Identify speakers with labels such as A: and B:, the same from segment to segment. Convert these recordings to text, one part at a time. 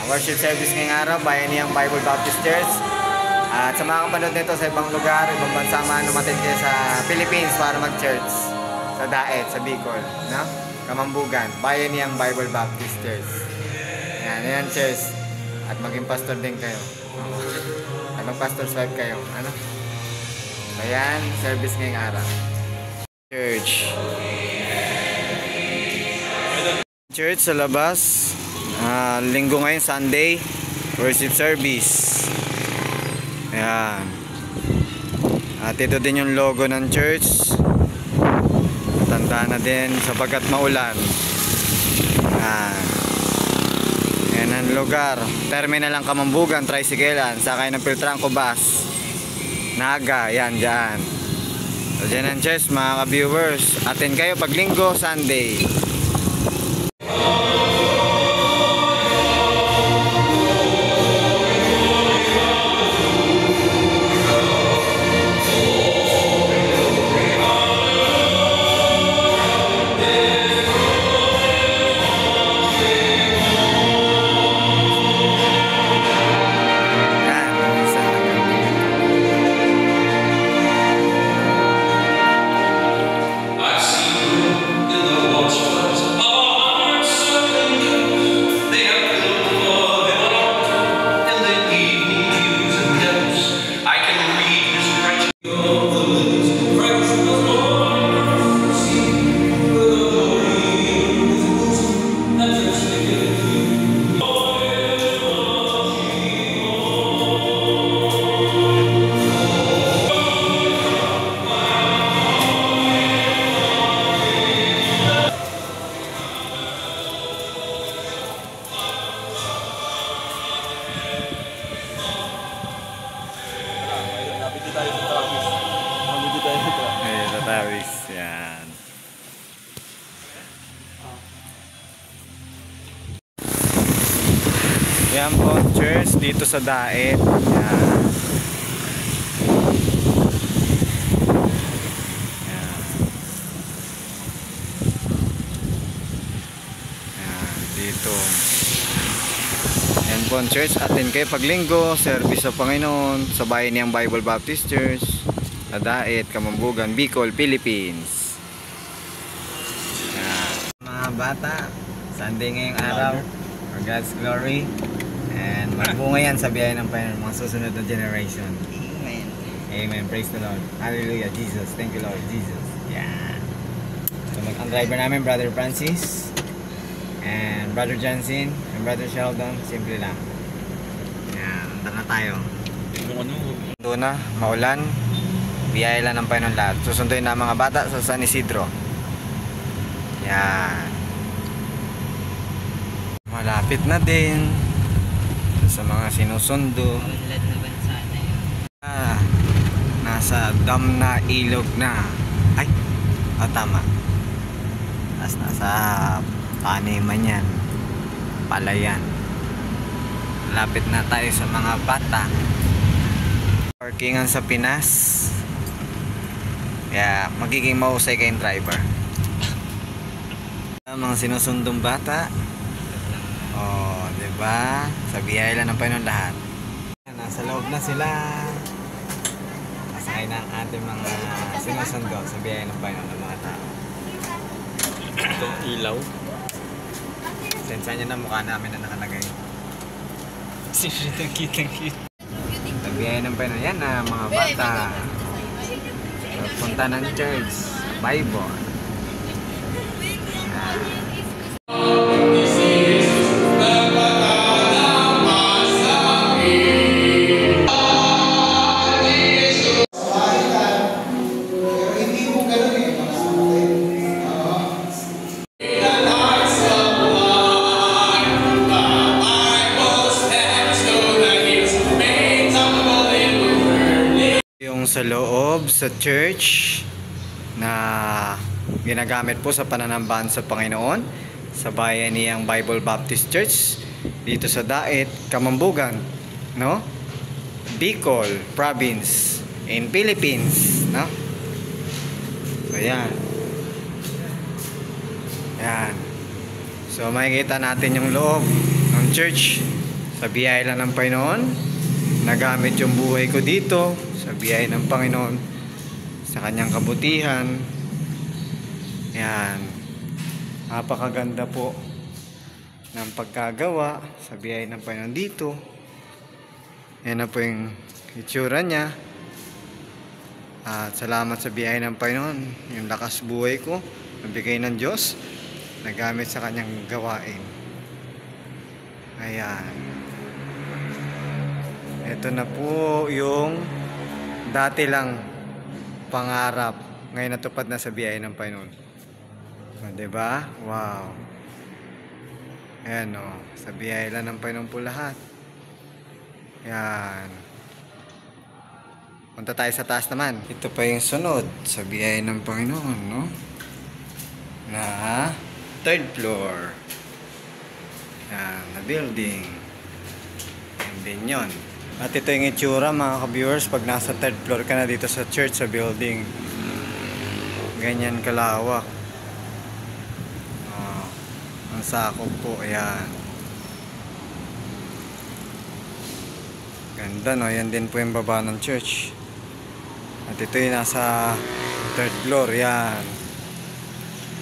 A: worship service ngayong araw, Bayanihang Bible Baptist Church. At sa mga kapanood nito sa ibang lugar, ibang bansa man, umatin kayo sa Philippines para mag-church. Sa Daet, sa Bicol, no? Kamambugan, Bayanihang Bible Baptist Church. Yan church. At maging pastor din kayo. At mag-pastor's wife kayo. Ano? Ayan, service ngayong araw. Church. Church sa labas. Linggo ngayon, Sunday. Worship service. Ayan. At ito din yung logo ng church. Tanda na din sapagkat maulan. Ayan ang lugar. Terminal ang Kamambugan, Tricyclean. Sakay ng Piltrangco bus. Naga, yan dyan. So dyan ang church mga ka-viewers. Atin kayo pag linggo, Sunday. Tatawis, yan. Yan po, church dito sa Daet. Yan. Yan. Yan, dito. Yan po, church. Atin kayo pag linggo, service sa Panginoon sa Bayanihang Bible Baptist Church. Sa Daet, Kamambugan, Bicol, Philippines. Mga bata, Sunday ngayong araw, for God's glory, and magbunga yan sa biyaya ng Panginoon, mga susunod na generation. Amen. Amen. Praise the Lord. Hallelujah, Jesus. Thank you, Lord Jesus. Yan. So ang driver namin, Brother Francis, and Brother Johnson, and Brother Sheldon. Simple lang. Yan. Tara na tayo. Doon na, maulan. Biyaya lang ng Panginoon lahat. Susunduin na mga bata sa San Isidro. Yan. Malapit na din sa mga sinusundo. Nasa dam na, ilog na. Ay, tama. Nasa taniman yan. Palayan. Malapit na tayo sa mga bata. Parkingan sa Pinas. Kaya magiging mahusay kayong driver. Mga sinusundong bata. Oh, diba? Sa biyaya lang ng Panginoon lahat. Nasa loob na sila. Masakay na ang ating mga sinusundo sa biyaya ng Panginoon ng mga tao.
B: Itong ilaw.
A: Sensya nyo na mukha namin na nakalagay.
B: Kitang.
A: Sa biyaya ng Panginoon. Yan na mga bata. Punta ng church, Bible. Sa loob sa church na ginagamit po sa pananambahan sa Panginoon sa Bayanihang Bible Baptist Church dito sa Daet, Kamambugan, no? Bicol Province in Philippines, no? So yan. Yan. So makikita natin yung loob ng church Sa biyaya lang ng Panginoon, nagamit yung buhay ko dito. Sa biyaya ng Panginoon, sa kanyang kabutihan. Yan. Napakaganda po ng pagkagawa sa biyaya ng Panginoon dito. Yan na po yung itsura niya. At salamat sa biyaya ng Panginoon, yung lakas buhay ko, nabigay ng Diyos, nagamit sa kanyang gawain. Ayan. Ito na po yung dati lang pangarap, ngayon natupad na sa biyaya ng Panginoon. Diba? Wow. Ayan o, sa biyaya lang ng Panginoon po lahat. Ayan. Punta tayo sa taas naman. Ito pa yung sunod sa biyaya ng Panginoon, no? Na third floor. Yan, na building. And then yun. At ito yung itsura mga ka-viewers pag nasa third floor ka na dito sa church, sa building. Ganyan kalawak. Ang sakop po. Ayan. Ganda, no? Yan din po yung baba ng church. At ito yung nasa third floor. Yan.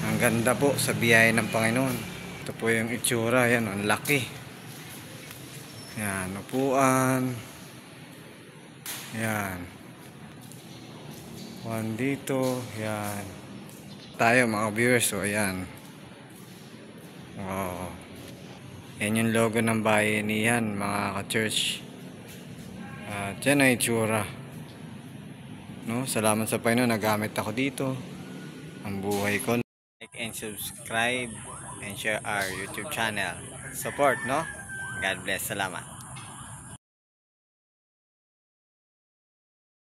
A: Ang ganda po sa biyaya ng Panginoon. Ito po yung itsura. Yan, ang laki. Yan, upuan. Yan. Upuan dito. Yan. Tayo mga viewers. So, ayan. Wow. Yan yung logo ng bayanihan mga ka-church. At yan ang itsura. No? Salamat sa Panginoon, nagamit ako dito. Ang buhay ko. Like and subscribe and share our YouTube channel. Support, no? God bless. Salamat.